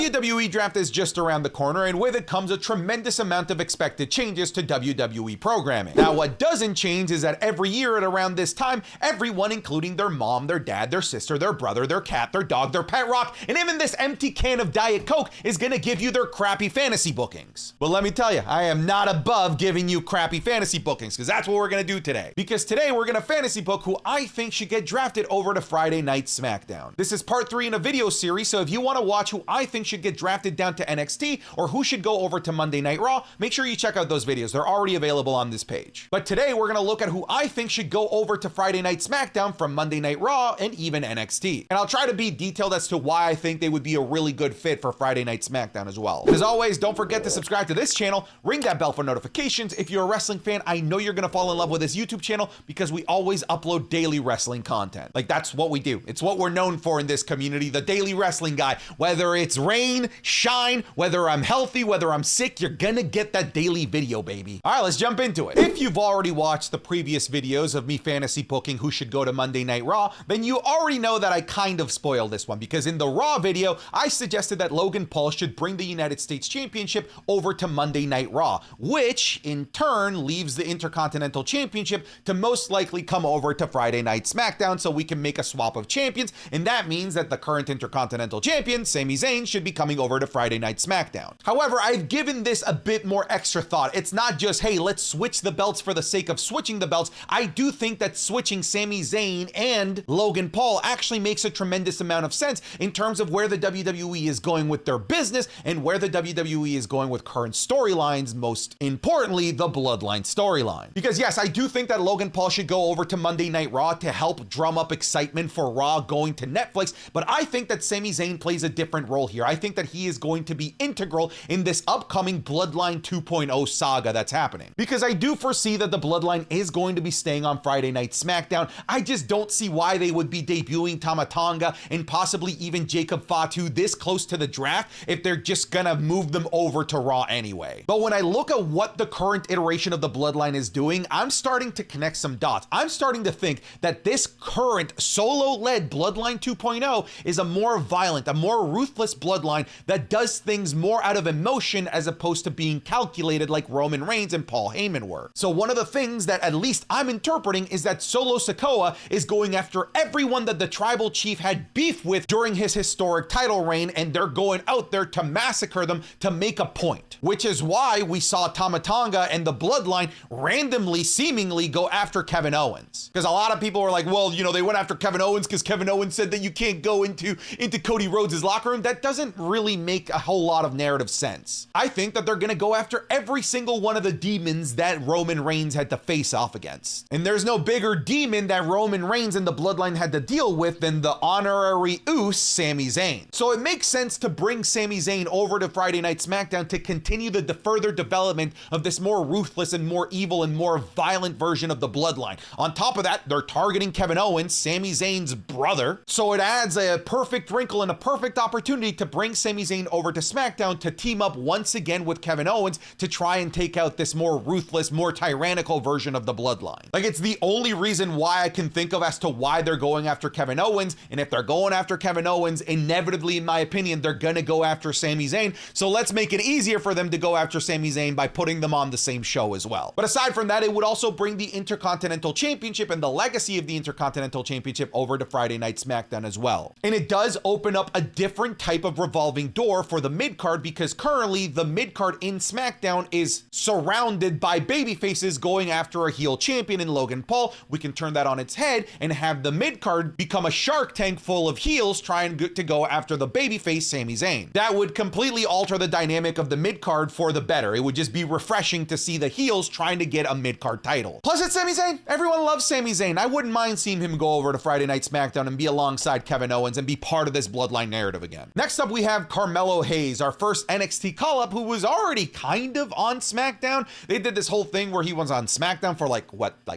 WWE draft is just around the corner, and with it comes a tremendous amount of expected changes to WWE programming. Now, what doesn't change is that every year at around this time, everyone, including their mom, their dad, their sister, their brother, their cat, their dog, their pet rock, and even this empty can of Diet Coke is gonna give you their crappy fantasy bookings. But let me tell you, I am not above giving you crappy fantasy bookings, because that's what we're gonna do today. Because today we're gonna fantasy book who I think should get drafted over to Friday Night SmackDown. This is part 3 in a video series, so if you want to watch who I think should get drafted down to NXT or who should go over to Monday Night Raw, make sure you check out those videos. They're already available on this page. But today we're gonna look at who I think should go over to Friday Night SmackDown from Monday Night Raw and even NXT. And I'll try to be detailed as to why I think they would be a really good fit for Friday Night SmackDown as well. As always, don't forget to subscribe to this channel, ring that bell for notifications. If you're a wrestling fan, I know you're gonna fall in love with this YouTube channel because we always upload daily wrestling content. Like, that's what we do. It's what we're known for in this community, the daily wrestling guy. Whether it's rain, shine, whether I'm healthy, whether I'm sick, you're gonna get that daily video, baby. All right, let's jump into it. If you've already watched the previous videos of me fantasy booking who should go to Monday Night Raw, then you already know that I kind of spoiled this one, because in the Raw video, I suggested that Logan Paul should bring the United States Championship over to Monday Night Raw, which in turn leaves the Intercontinental Championship to most likely come over to Friday Night SmackDown, so we can make a swap of champions, and that means that the current Intercontinental Champion, Sami Zayn, should be coming over to Friday Night SmackDown. However, I've given this a bit more extra thought. It's not just, hey, let's switch the belts for the sake of switching the belts. I do think that switching Sami Zayn and Logan Paul actually makes a tremendous amount of sense in terms of where the WWE is going with their business and where the WWE is going with current storylines, most importantly, the Bloodline storyline. Because yes, I do think that Logan Paul should go over to Monday Night Raw to help drum up excitement for Raw going to Netflix, but I think that Sami Zayn plays a different role here. I think that he is going to be integral in this upcoming Bloodline 2.0 saga that's happening. Because I do foresee that the Bloodline is going to be staying on Friday Night SmackDown. I just don't see why they would be debuting Tama Tonga and possibly even Jacob Fatu this close to the draft if they're just gonna move them over to Raw anyway. But when I look at what the current iteration of the Bloodline is doing, I'm starting to connect some dots. I'm starting to think that this current solo-led Bloodline 2.0 is a more violent, a more ruthless Bloodline that does things more out of emotion as opposed to being calculated like Roman Reigns and Paul Heyman were. So one of the things that at least I'm interpreting is that Solo Sikoa is going after everyone that the tribal chief had beef with during his historic title reign, and they're going out there to massacre them to make a point. Which is why we saw Tama Tonga and the Bloodline randomly, seemingly go after Kevin Owens. Because a lot of people were like, well, you know, they went after Kevin Owens because Kevin Owens said that you can't go into Cody Rhodes' locker room. That doesn't really make a whole lot of narrative sense. I think that they're gonna go after every single one of the demons that Roman Reigns had to face off against. And there's no bigger demon that Roman Reigns and the Bloodline had to deal with than the honorary Uce, Sami Zayn. So it makes sense to bring Sami Zayn over to Friday Night SmackDown to continue the further development of this more ruthless and more evil and more violent version of the Bloodline. On top of that, they're targeting Kevin Owens, Sami Zayn's brother. So it adds a perfect wrinkle and a perfect opportunity to bring Sami Zayn over to SmackDown to team up once again with Kevin Owens to try and take out this more ruthless, more tyrannical version of the Bloodline. Like, it's the only reason why I can think of as to why they're going after Kevin Owens. And if they're going after Kevin Owens, inevitably, in my opinion, they're gonna go after Sami Zayn. So let's make it easier for them to go after Sami Zayn by putting them on the same show as well. But aside from that, it would also bring the Intercontinental Championship and the legacy of the Intercontinental Championship over to Friday Night SmackDown as well. And it does open up a different type of revolving door for the mid-card, because currently the mid-card in SmackDown is surrounded by babyfaces going after a heel champion in Logan Paul. We can turn that on its head and have the mid-card become a Shark Tank full of heels trying to go after the babyface Sami Zayn. That would completely alter the dynamic of the mid-card for the better. It would just be refreshing to see the heels trying to get a mid-card title. Plus, it's Sami Zayn. Everyone loves Sami Zayn. I wouldn't mind seeing him go over to Friday Night SmackDown and be alongside Kevin Owens and be part of this Bloodline narrative again. Next up, we have Carmelo Hayes, our first NXT call-up, who was already kind of on SmackDown. They did this whole thing where he was on SmackDown for like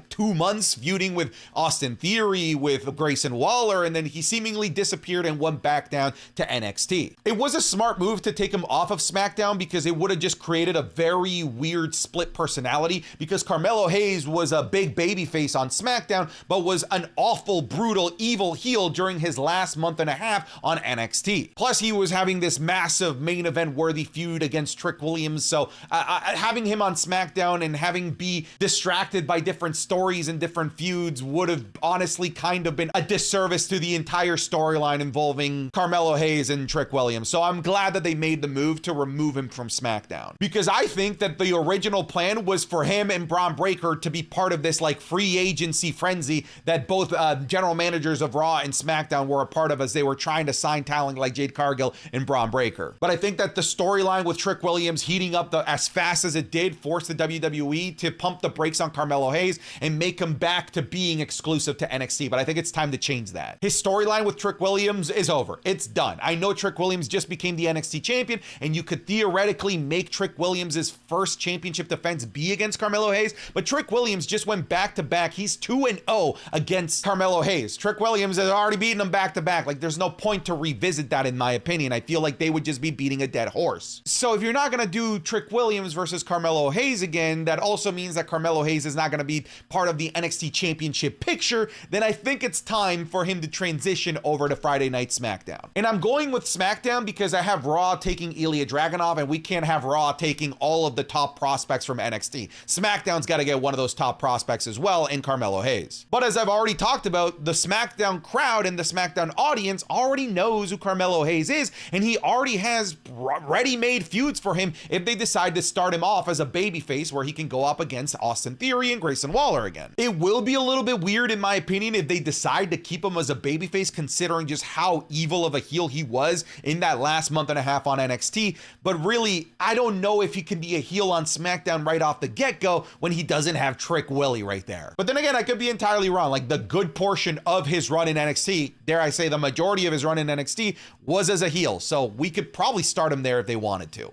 2 months, feuding with Austin Theory, with Grayson Waller, and then he seemingly disappeared and went back down to NXT. It was a smart move to take him off of SmackDown because it would have just created a very weird split personality, because Carmelo Hayes was a big babyface on SmackDown, but was an awful, brutal, evil heel during his last month and a half on NXT. Plus, he was having this massive main event worthy feud against Trick Williams. So having him on SmackDown and having be distracted by different stories and different feuds would have honestly kind of been a disservice to the entire storyline involving Carmelo Hayes and Trick Williams. So I'm glad that they made the move to remove him from SmackDown, because I think that the original plan was for him and Braun Breaker to be part of this like free agency frenzy that both general managers of Raw and SmackDown were a part of as they were trying to sign talent like Jade Cargill and Braun Breaker. But I think that the storyline with Trick Williams heating up as fast as it did forced the WWE to pump the brakes on Carmelo Hayes and make him back to being exclusive to NXT. But I think it's time to change that. His storyline with Trick Williams is over. It's done. I know Trick Williams just became the NXT champion, and you could theoretically make Trick Williams' first championship defense be against Carmelo Hayes, but Trick Williams just went back to back. He's 2-0 against Carmelo Hayes. Trick Williams has already beaten him back to back. Like, there's no point to revisit that, in my opinion. I feel like they would just be beating a dead horse. So if you're not gonna do Trick Williams versus Carmelo Hayes again, that also means that Carmelo Hayes is not gonna be part of the NXT championship picture. Then I think it's time for him to transition over to Friday Night SmackDown. And I'm going with SmackDown because I have Raw taking Ilya Dragunov, and we can't have Raw taking all of the top prospects from NXT. SmackDown's got to get one of those top prospects as well in Carmelo Hayes. But as I've already talked about, the SmackDown crowd and the SmackDown audience already knows who Carmelo Hayes is, and he already has ready-made feuds for him if they decide to start him off as a babyface where he can go up against Austin Theory and Grayson Waller again. It will be a little bit weird, in my opinion, if they decide to keep him as a babyface, considering just how evil of a heel he was in that last month and a half on NXT. But really, I don't know if he can be a heel on SmackDown right off the get-go when he doesn't have Trick Willie right there. But then again, I could be entirely wrong. Like, the good portion of his run in NXT, dare I say the majority of his run in NXT, was as a heel. So we could probably start him there if they wanted to.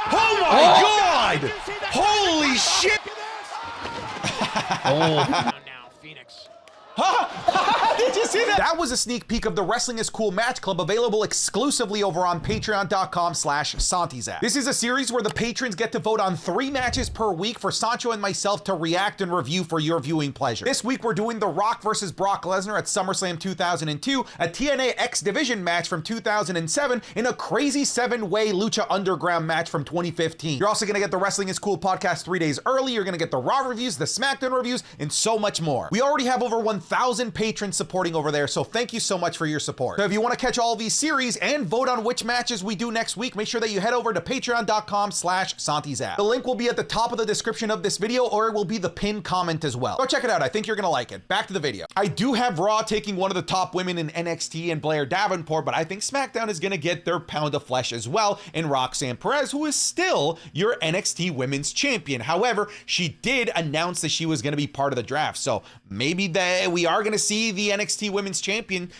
Oh my God! Holy shit! Now, Phoenix. Did you see that? That was a sneak peek of the Wrestling is Cool Match Club, available exclusively over on patreon.com/SantiZap. This is a series where the patrons get to vote on 3 matches per week for Sancho and myself to react and review for your viewing pleasure. This week we're doing The Rock versus Brock Lesnar at SummerSlam 2002, a TNA X Division match from 2007, and a crazy 7-way Lucha Underground match from 2015. You're also gonna get the Wrestling is Cool podcast 3 days early. You're gonna get the Raw reviews, the SmackDown reviews, and so much more. We already have over 1,000 patrons supporting over there, so thank you so much for your support. So if you want to catch all these series and vote on which matches we do next week, make sure that you head over to patreon.com/SantiZap. The link will be at the top of the description of this video, or it will be the pinned comment as well. Go check it out. I think you're gonna like it. Back to the video. I do have Raw taking one of the top women in NXT and Blair Davenport, but I think SmackDown is gonna get their pound of flesh as well in Roxanne Perez, who is still your NXT Women's Champion. However, she did announce that she was gonna be part of the draft, so maybe we are gonna see the NXT Women's Champion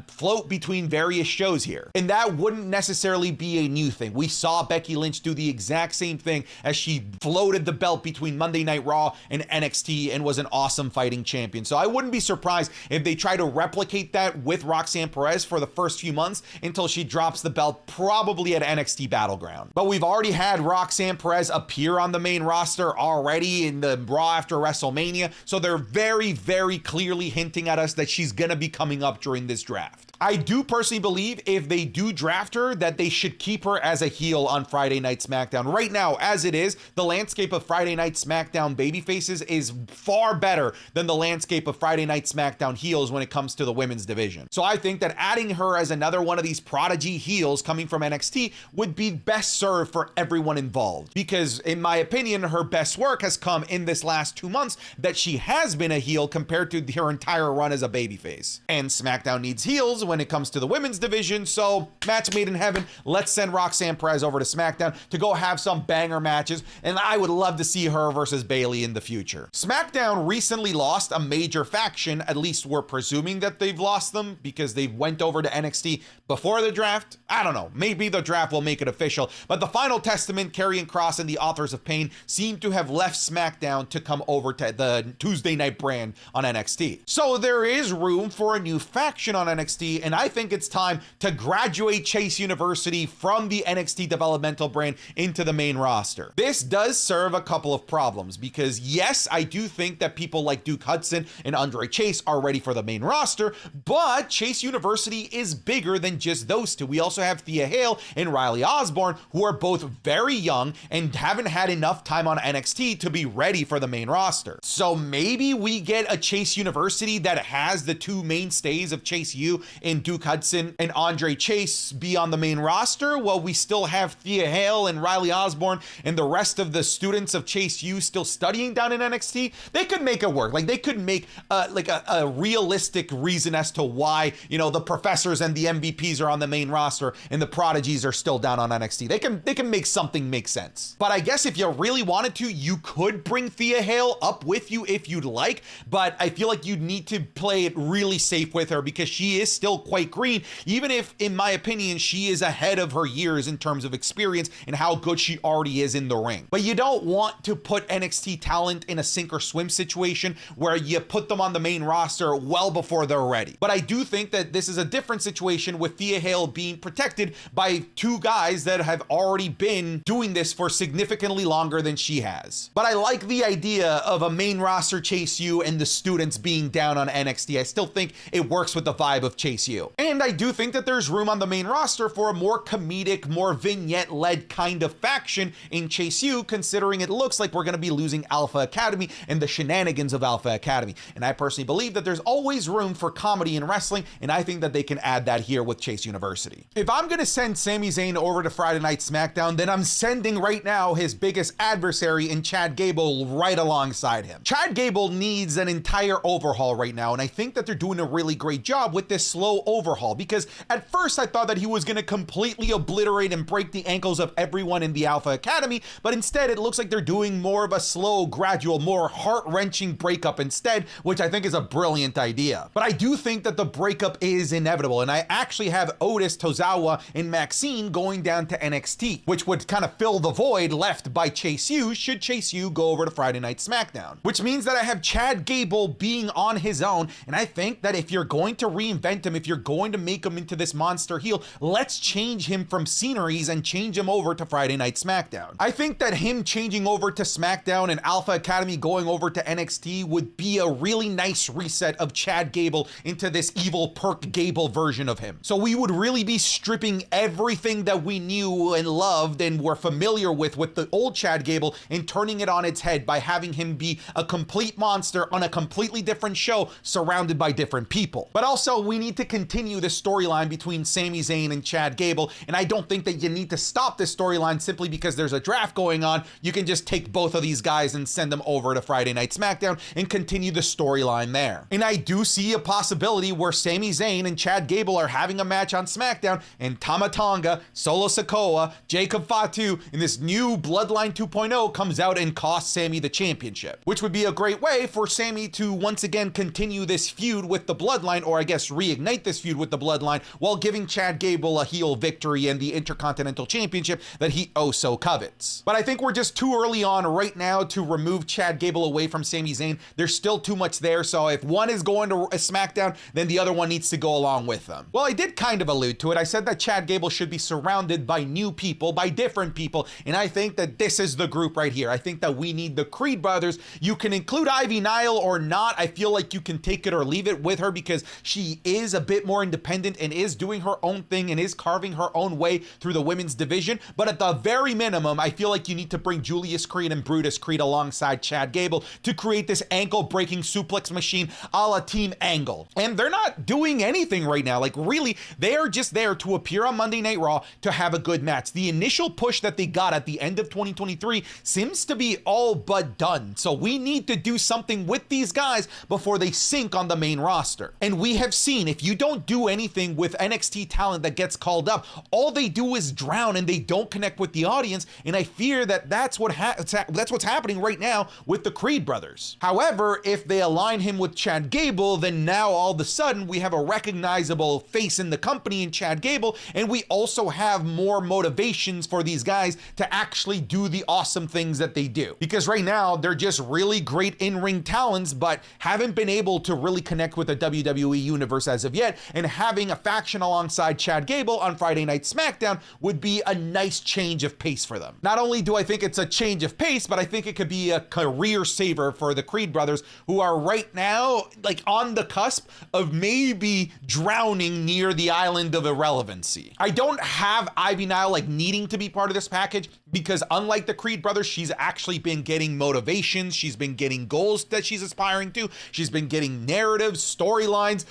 float between various shows here. And that wouldn't necessarily be a new thing. We saw Becky Lynch do the exact same thing as she floated the belt between Monday Night Raw and NXT and was an awesome fighting champion. So I wouldn't be surprised if they try to replicate that with Roxanne Perez for the first few months until she drops the belt, probably at NXT Battleground. But we've already had Roxanne Perez appear on the main roster already in the Raw after WrestleMania, so they're very, very clearly hinting at us that she's gonna be coming up during this draft. I do personally believe if they do draft her, that they should keep her as a heel on Friday Night SmackDown. Right now, as it is, the landscape of Friday Night SmackDown babyfaces is far better than the landscape of Friday Night SmackDown heels when it comes to the women's division. So I think that adding her as another one of these prodigy heels coming from NXT would be best served for everyone involved. Because in my opinion, her best work has come in this last 2 months that she has been a heel compared to her entire run as a babyface. And SmackDown needs heels when it comes to the women's division, so match made in heaven. Let's send Roxanne Perez over to SmackDown to go have some banger matches, and I would love to see her versus Bayley in the future. SmackDown recently lost a major faction, at least we're presuming that they've lost them because they went over to NXT before the draft. I don't know, maybe the draft will make it official, but the Final Testament, Karrion Kross, and the Authors of Pain seem to have left SmackDown to come over to the Tuesday Night brand on NXT. So there is room for a new faction on NXT, University, and I think it's time to graduate Chase University from the NXT developmental brand into the main roster. This does serve a couple of problems because yes, I do think that people like Duke Hudson and Andre Chase are ready for the main roster, but Chase University is bigger than just those two. We also have Thea Hale and Riley Osborne, who are both very young and haven't had enough time on NXT to be ready for the main roster. So maybe we get a Chase University that has the two mainstays of Chase U and Duke Hudson and Andre Chase be on the main roster, while we still have Thea Hale and Riley Osborne and the rest of the students of Chase U still studying down in NXT. They could make it work. Like they could make a realistic reason as to why, you know, the professors and the MVPs are on the main roster and the prodigies are still down on NXT. They can make something make sense. But I guess if you really wanted to, you could bring Thea Hale up with you if you'd like, but I feel like you'd need to play it really safe with her because she is still quite green, even if, in my opinion, she is ahead of her years in terms of experience and how good she already is in the ring. But you don't want to put NXT talent in a sink or swim situation where you put them on the main roster well before they're ready. But I do think that this is a different situation with Thea Hale being protected by two guys that have already been doing this for significantly longer than she has. But I like the idea of a main roster Chase U and the students being down on NXT. I still think it works with the vibe of Chase U. And I do think that there's room on the main roster for a more comedic, more vignette-led kind of faction in Chase U, considering it looks like we're going to be losing Alpha Academy and the shenanigans of Alpha Academy. And I personally believe that there's always room for comedy in wrestling, and I think that they can add that here with Chase University. If I'm going to send Sami Zayn over to Friday Night SmackDown, then I'm sending right now his biggest adversary in Chad Gable right alongside him. Chad Gable needs an entire overhaul right now, and I think that they're doing a really great job with this slow overhaul, because at first I thought that he was going to completely obliterate and break the ankles of everyone in the Alpha Academy, but instead it looks like they're doing more of a slow, gradual, more heart-wrenching breakup instead, which I think is a brilliant idea. But I do think that the breakup is inevitable, and I actually have Otis, Tozawa, and Maxine going down to NXT, which would kind of fill the void left by Chase U should Chase U go over to Friday Night SmackDown, which means that I have Chad Gable being on his own, and I think that if you're going to reinvent him, if you're going to make him into this monster heel, let's change him from sceneries and change him over to Friday Night SmackDown. I think that him changing over to SmackDown and Alpha Academy going over to NXT would be a really nice reset of Chad Gable into this evil Perk Gable version of him. So we would really be stripping everything that we knew and loved and were familiar with the old Chad Gable and turning it on its head by having him be a complete monster on a completely different show surrounded by different people. But also we need to continue the storyline between Sami Zayn and Chad Gable, and I don't think that you need to stop this storyline simply because there's a draft going on. You can just take both of these guys and send them over to Friday Night SmackDown and continue the storyline there. And I do see a possibility where Sami Zayn and Chad Gable are having a match on SmackDown, and Tama Tonga, Solo Sikoa, Jacob Fatu, and this new Bloodline 2.0 comes out and costs Sami the championship, which would be a great way for Sami to once again continue this feud with the Bloodline, or I guess reignite this feud with the Bloodline, while giving Chad Gable a heel victory and the Intercontinental Championship that he oh so covets. But I think we're just too early on right now to remove Chad Gable away from Sami Zayn. There's still too much there, so if one is going to a SmackDown, then the other one needs to go along with them. Well, I did kind of allude to it. I said that Chad Gable should be surrounded by new people, by different people, and I think that this is the group right here. I think that we need the Creed brothers. You can include Ivy Nile or not. I feel like you can take it or leave it with her because she is a bit more independent and is doing her own thing and is carving her own way through the women's division. But at the very minimum, I feel like you need to bring Julius Creed and Brutus Creed alongside Chad Gable to create this ankle-breaking suplex machine a la Team Angle. And they're not doing anything right now. Like, really, they are just there to appear on Monday Night Raw to have a good match. The initial push that they got at the end of 2023 seems to be all but done. So we need to do something with these guys before they sink on the main roster. And we have seen, if you don't do anything with NXT talent that gets called up, all they do is drown and they don't connect with the audience. And I fear that that's what's happening right now with the Creed brothers. However, if they align him with Chad Gable, then now all of a sudden we have a recognizable face in the company in Chad Gable, and we also have more motivations for these guys to actually do the awesome things that they do. Because right now they're just really great in-ring talents, but haven't been able to really connect with the WWE universe as of yet. get, and having a faction alongside Chad Gable on Friday Night SmackDown would be a nice change of pace for them. Not only do I think it's a change of pace, but I think it could be a career saver for the Creed brothers, who are right now like on the cusp of maybe drowning near the island of irrelevancy. I don't have Ivy Nile like needing to be part of this package, because unlike the Creed brothers, she's actually been getting motivations, she's been getting goals that she's aspiring to, she's been getting narratives, storylines,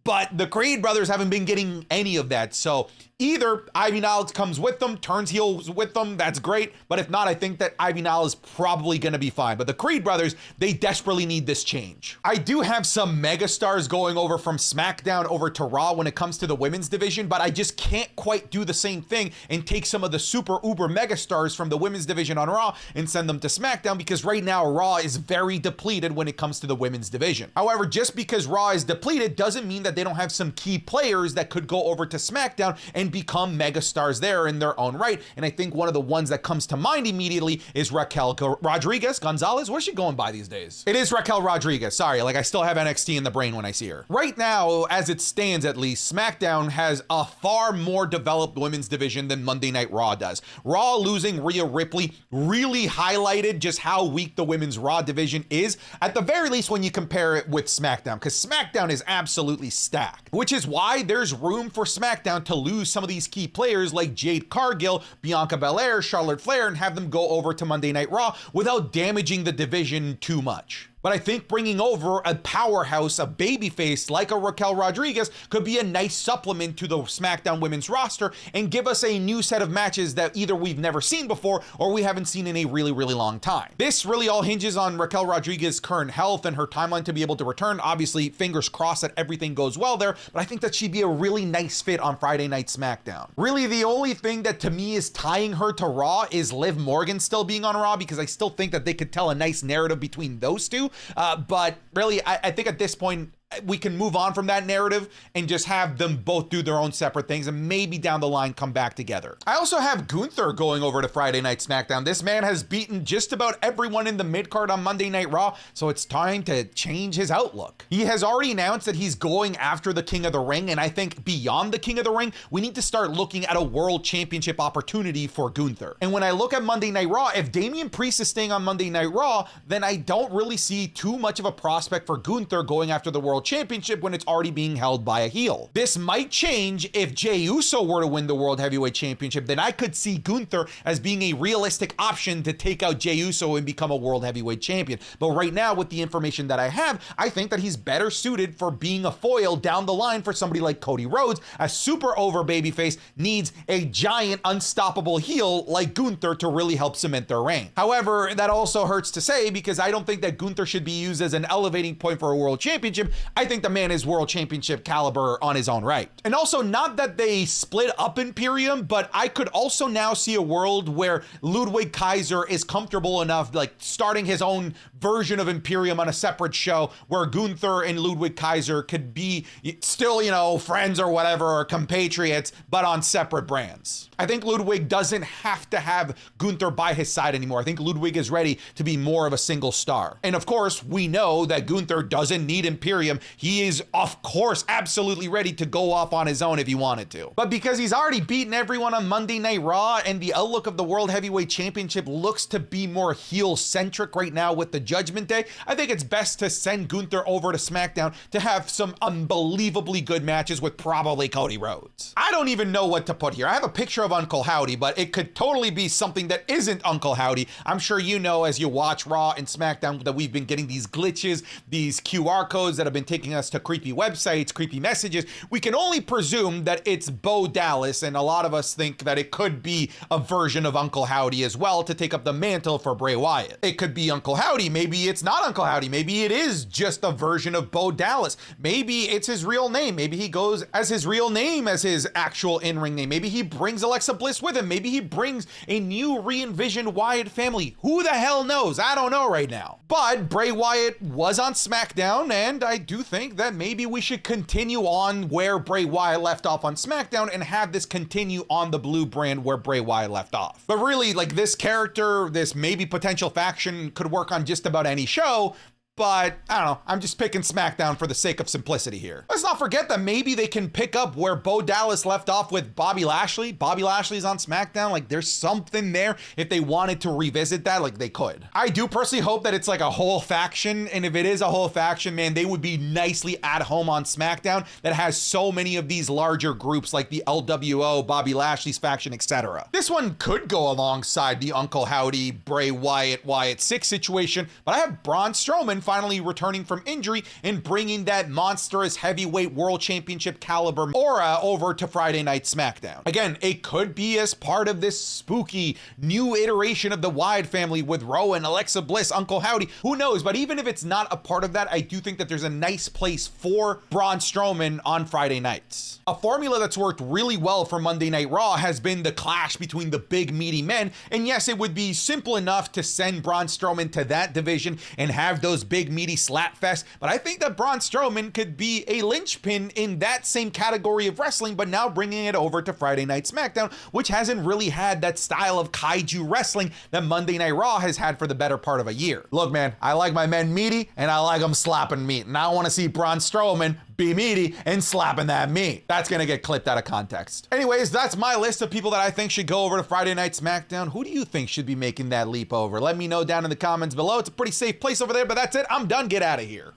but the Creed brothers haven't been getting any of that. So either Ivy Nile comes with them, turns heels with them, that's great. But if not, I think that Ivy Nile is probably going to be fine. But the Creed brothers, they desperately need this change. I do have some megastars going over from SmackDown over to Raw when it comes to the women's division, but I just can't quite do the same thing and take some of the super uber megastars from the women's division on Raw and send them to SmackDown, because right now Raw is very depleted when it comes to the women's division. However, just because Raw is depleted doesn't mean that they don't have some key players that could go over to SmackDown and become megastars there in their own right. And I think one of the ones that comes to mind immediately is Raquel Rodriguez. Gonzalez, what is she going by these days? It is Raquel Rodriguez. Sorry, like I still have NXT in the brain when I see her. Right now, as it stands at least, SmackDown has a far more developed women's division than Monday Night Raw does. Raw losing Rhea Ripley really highlighted just how weak the women's Raw division is, at the very least when you compare it with SmackDown, because SmackDown is absolutely stacked, which is why there's room for SmackDown to lose some of these key players like Jade Cargill, Bianca Belair, Charlotte Flair, and have them go over to Monday Night Raw without damaging the division too much. But I think bringing over a powerhouse, a babyface like a Raquel Rodriguez could be a nice supplement to the SmackDown women's roster and give us a new set of matches that either we've never seen before or we haven't seen in a really, really long time. This really all hinges on Raquel Rodriguez's current health and her timeline to be able to return. Obviously, fingers crossed that everything goes well there, but I think that she'd be a really nice fit on Friday Night SmackDown. Really, the only thing that to me is tying her to Raw is Liv Morgan still being on Raw, because I still think that they could tell a nice narrative between those two. But really, I think at this point, we can move on from that narrative and just have them both do their own separate things and maybe down the line come back together. I also have Gunther going over to Friday Night SmackDown. This man has beaten just about everyone in the mid-card on Monday Night Raw, so it's time to change his outlook. He has already announced that he's going after the King of the Ring, and I think beyond the King of the Ring, we need to start looking at a World Championship opportunity for Gunther. And when I look at Monday Night Raw, if Damian Priest is staying on Monday Night Raw, then I don't really see too much of a prospect for Gunther going after the World Championship when it's already being held by a heel. This might change if Jey Uso were to win the World Heavyweight Championship. Then I could see Gunther as being a realistic option to take out Jey Uso and become a World Heavyweight Champion. But right now, with the information that I have, I think that he's better suited for being a foil down the line for somebody like Cody Rhodes. A super over babyface needs a giant unstoppable heel like Gunther to really help cement their reign. However, that also hurts to say, because I don't think that Gunther should be used as an elevating point for a World Championship. I think the man is World Championship caliber on his own right. And also, not that they split up Imperium, but I could also now see a world where Ludwig Kaiser is comfortable enough, like starting his own version of Imperium on a separate show where Gunther and Ludwig Kaiser could be still, you know, friends or whatever, or compatriots, but on separate brands. I think Ludwig doesn't have to have Gunther by his side anymore. I think Ludwig is ready to be more of a single star. And of course, we know that Gunther doesn't need Imperium. He is, of course, absolutely ready to go off on his own if he wanted to. But because he's already beaten everyone on Monday Night Raw and the outlook of the World Heavyweight Championship looks to be more heel-centric right now with the Judgment Day, I think it's best to send Gunther over to SmackDown to have some unbelievably good matches with probably Cody Rhodes. I don't even know what to put here. I have a picture of Uncle Howdy, but it could totally be something that isn't Uncle Howdy. I'm sure you know, as you watch Raw and SmackDown, that we've been getting these glitches, these QR codes that have been taking us to creepy websites, creepy messages. We can only presume that it's Bo Dallas, and a lot of us think that it could be a version of Uncle Howdy as well to take up the mantle for Bray Wyatt. It could be Uncle Howdy. Maybe it's not Uncle Howdy. Maybe it is just a version of Bo Dallas. Maybe it's his real name. Maybe he goes as his real name as his actual in-ring name. Maybe he brings Alexa Bliss with him. Maybe he brings a new re-envisioned Wyatt family. Who the hell knows? I don't know right now. But Bray Wyatt was on SmackDown, and I do think that maybe we should continue on where Bray Wyatt left off on SmackDown and have this continue on the Blue brand where Bray Wyatt left off. But really, like, this character, this maybe potential faction could work on just about any show. but I don't know. I'm just picking SmackDown for the sake of simplicity here. Let's not forget that maybe they can pick up where Bo Dallas left off with Bobby Lashley. Bobby Lashley's on SmackDown. Like, there's something there. If they wanted to revisit that, like, they could. I do personally hope that it's like a whole faction, and if it is a whole faction, man, they would be nicely at home on SmackDown that has so many of these larger groups like the LWO, Bobby Lashley's faction, etc. This one could go alongside the Uncle Howdy, Bray Wyatt, Wyatt Six situation, but I have Braun Strowman finally returning from injury and bringing that monstrous heavyweight world championship caliber aura over to Friday Night SmackDown. Again, it could be as part of this spooky new iteration of the Wyatt family with Rowan, Alexa Bliss, Uncle Howdy, who knows? But even if it's not a part of that, I do think that there's a nice place for Braun Strowman on Friday nights. A formula that's worked really well for Monday Night Raw has been the clash between the big meaty men, and yes, it would be simple enough to send Braun Strowman to that division and have those big meaty slap fest, but I think that Braun Strowman could be a linchpin in that same category of wrestling, but now bringing it over to Friday Night SmackDown, which hasn't really had that style of kaiju wrestling that Monday Night Raw has had for the better part of a year. Look, man, I like my men meaty and I like them slapping meat, and I want to see Braun Strowman be meaty and slapping that meat. That's gonna get clipped out of context. Anyways, that's my list of people that I think should go over to Friday Night SmackDown. Who do you think should be making that leap over? Let me know down in the comments below. It's a pretty safe place over there, but that's it. I'm done. Get out of here.